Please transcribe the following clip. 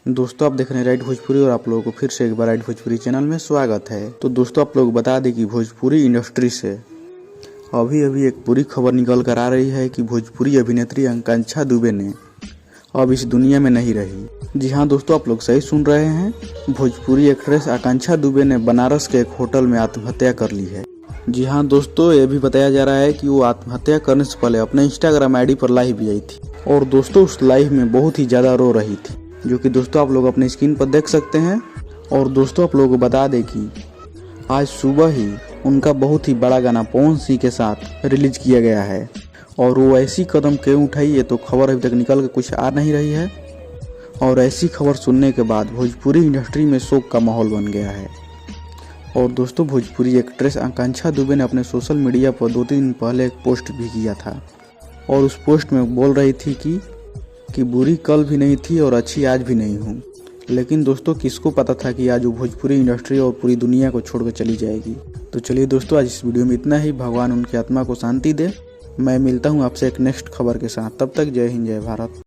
दोस्तों आप देख रहे हैं राइट भोजपुरी और आप लोगों को फिर से एक बार राइट भोजपुरी चैनल में स्वागत है। तो दोस्तों आप लोग बता दें कि भोजपुरी इंडस्ट्री से अभी अभी एक पूरी खबर निकल कर आ रही है कि भोजपुरी अभिनेत्री आकांक्षा दुबे ने अब इस दुनिया में नहीं रही। जी हाँ दोस्तों, आप लोग सही सुन रहे हैं। भोजपुरी एक्ट्रेस आकांक्षा दुबे ने बनारस के एक होटल में आत्महत्या कर ली है। जी हाँ दोस्तों, ये भी बताया जा रहा है कि वो आत्महत्या करने से पहले अपने इंस्टाग्राम आईडी पर लाइव भी आई थी और दोस्तों उस लाइव में बहुत ही ज़्यादा रो रही थी, जो कि दोस्तों आप लोग अपने स्क्रीन पर देख सकते हैं। और दोस्तों आप लोगों को बता दें कि आज सुबह ही उनका बहुत ही बड़ा गाना पवन सिंह के साथ रिलीज किया गया है और वो ऐसी कदम क्यों उठाई ये तो खबर अभी तक निकल कर कुछ आ नहीं रही है। और ऐसी खबर सुनने के बाद भोजपुरी इंडस्ट्री में शोक का माहौल बन गया है। और दोस्तों भोजपुरी एक्ट्रेस आकांक्षा दुबे ने अपने सोशल मीडिया पर 2-3 दिन पहले एक पोस्ट भी किया था और उस पोस्ट में बोल रही थी कि बुरी कल भी नहीं थी और अच्छी आज भी नहीं हूँ। लेकिन दोस्तों किसको पता था कि आज वो भोजपुरी इंडस्ट्री और पूरी दुनिया को छोड़कर चली जाएगी। तो चलिए दोस्तों, आज इस वीडियो में इतना ही। भगवान उनकी आत्मा को शांति दे। मैं मिलता हूँ आपसे एक नेक्स्ट खबर के साथ। तब तक जय हिंद, जय भारत।